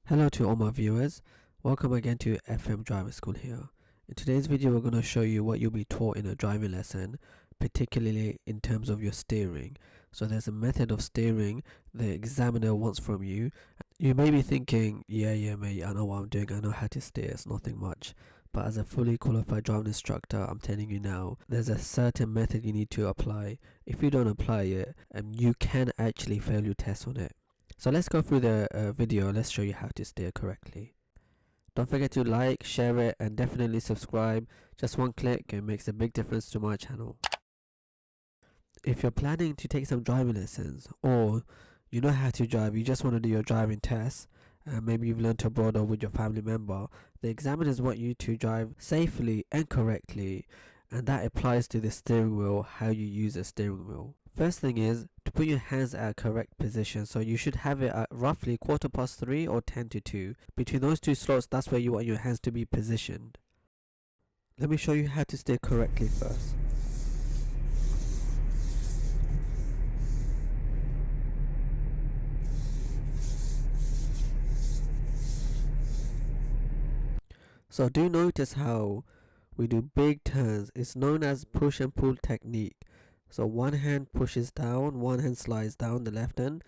Hello to all my viewers, welcome again to FM Driving School here. In today's video we're going to show you what you'll be taught in a driving lesson, particularly in terms of your steering. So there's a method of steering the examiner wants from you. You may be thinking, yeah mate, I know what I'm doing, I know how to steer, it's nothing much. But as a fully qualified driving instructor, I'm telling you now, there's a certain method you need to apply. If you don't apply it, you can actually fail your test on it. So let's go through the video. Let's show you how to steer correctly. Don't forget to like, share it, and definitely subscribe. Just one click and makes a big difference to my channel. If you're planning to take some driving lessons, or you know how to drive, you just want to do your driving test, maybe you've learned abroad or with your family member, the examiners want you to drive safely and correctly, and that applies to the steering wheel, how you use a steering wheel. First thing is to put your hands at a correct position, so you should have it at roughly 3:15 or 10 to 2. Between those two slots, that's where you want your hands to be positioned. Let me show you how to steer correctly first. So do notice how we do big turns. It's known as push and pull technique. So one hand pushes down, one hand slides down, the left hand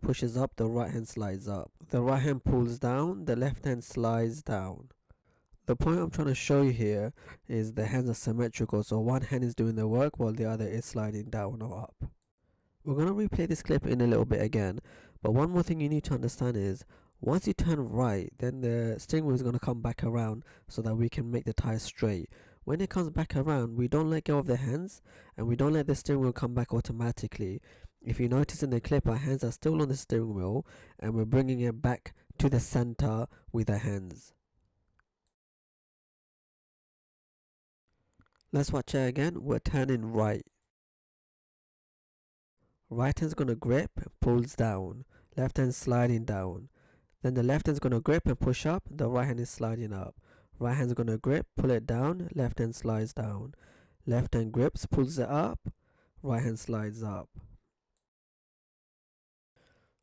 pushes up, the right hand slides up. The right hand pulls down, the left hand slides down. The point I'm trying to show you here is the hands are symmetrical, so one hand is doing the work while the other is sliding down or up. We're going to replay this clip in a little bit again, but one more thing you need to understand is once you turn right, then the steering wheel is going to come back around so that we can make the tires straight. When it comes back around, we don't let go of the hands and we don't let the steering wheel come back automatically. If you notice in the clip, our hands are still on the steering wheel and we're bringing it back to the center with our hands. Let's watch it again. We're turning right. Right hand's going to grip and pulls down. Left hand sliding down. Then the left hand's going to grip and push up. The right hand is sliding up. Right hand's going to grip, pull it down. Left hand slides down. Left hand grips, pulls it up. Right hand slides up.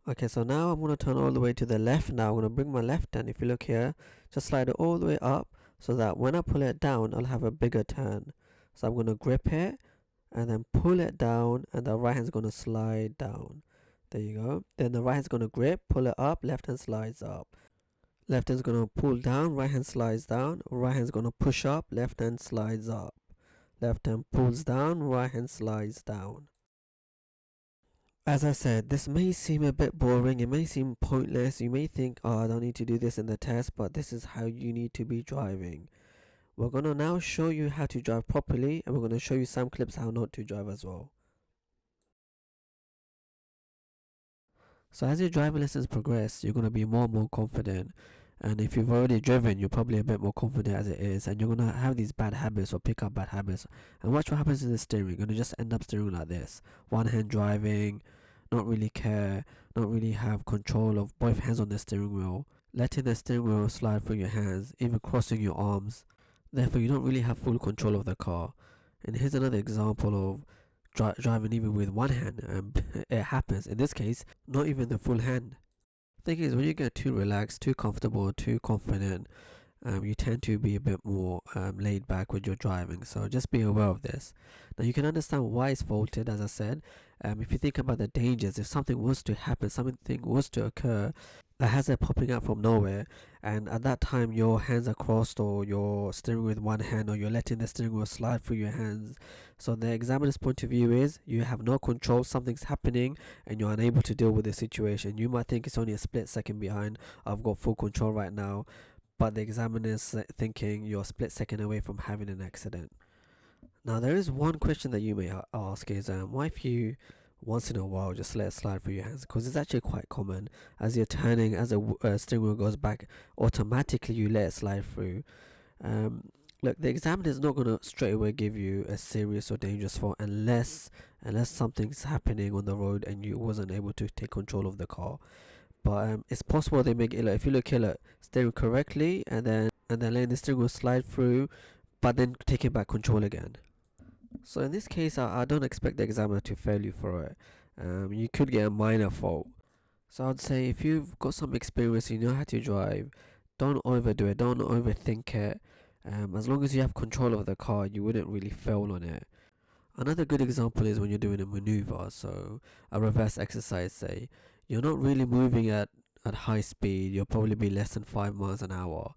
Okay, so now I'm going to turn all the way to the left. Now I'm going to bring my left hand, if you look here, just slide it all the way up so that when I pull it down, I'll have a bigger turn. So I'm going to grip it and then pull it down, and the right hand's going to slide down. There you go. Then the right hand's going to grip, pull it up, left hand slides up. Left hand's going to pull down, right hand slides down. Right hand's going to push up, left hand slides up. Left hand pulls down, right hand slides down. As I said, this may seem a bit boring, it may seem pointless. You may think, oh, I don't need to do this in the test, but this is how you need to be driving. We're going to now show you how to drive properly, and we're going to show you some clips how not to drive as well. So as your driving lessons progress, you're going to be more and more confident, and if you've already driven, you're probably a bit more confident as it is, and you're going to have these bad habits or pick up bad habits. And watch what happens in the steering. You're going to just end up steering like this, one hand driving, not really care, not really have control of both hands on the steering wheel, letting the steering wheel slide through your hands, even crossing your arms. Therefore you don't really have full control of the car. And here's another example of driving even with one hand, and it happens. In this case, not even the full hand. The thing is, when you get too relaxed, too comfortable, too confident, you tend to be a bit more laid back with your driving. So just be aware of this. Now you can understand why it's faulted. As I said, if you think about the dangers, if something was to happen, something was to occur, a hazard popping out from nowhere, and at that time your hands are crossed, or you're steering with one hand, or you're letting the steering wheel slide through your hands. So the examiner's point of view is you have no control, something's happening and you're unable to deal with the situation. You might think it's only a split second behind, I've got full control right now, but the examiner's thinking you're a split second away from having an accident. Now there is one question that you may ask is, why if you once in a while just let it slide through your hands? Because it's actually quite common. As you're turning, as a steering wheel goes back, automatically you let it slide through. Look, the examiner is not going to straight away give you a serious or dangerous fault unless something's happening on the road and you wasn't able to take control of the car. But it's possible they make it, like, if you look here, look, steering correctly and then letting the steering wheel slide through, but then taking back control again. So in this case, I don't expect the examiner to fail you for it. You could get a minor fault. So I'd say if you've got some experience, you know how to drive, don't overdo it, don't overthink it. As long as you have control of the car, you wouldn't really fail on it. Another good example is when you're doing a maneuver, so a reverse exercise, say. You're not really moving at high speed, you'll probably be less than 5 miles an hour.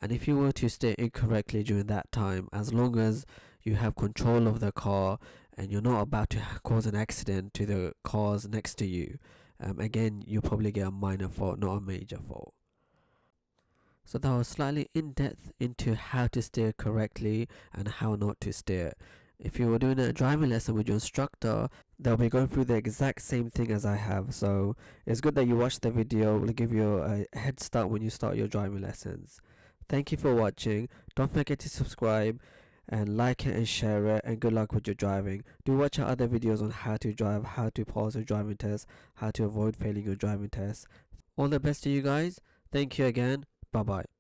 And if you were to steer incorrectly during that time, as long as you have control of the car and you're not about to cause an accident to the cars next to you, again, you'll probably get a minor fault, not a major fault. So that was slightly in depth into how to steer correctly and how not to steer. If you were doing a driving lesson with your instructor, they'll be going through the exact same thing as I have. So it's good that you watch the video. It will give you a head start when you start your driving lessons. Thank you for watching. Don't forget to subscribe and like it and share it, and good luck with your driving. Do watch our other videos on how to drive, how to pass your driving test, how to avoid failing your driving test. All the best to you guys. Thank you again. Bye bye.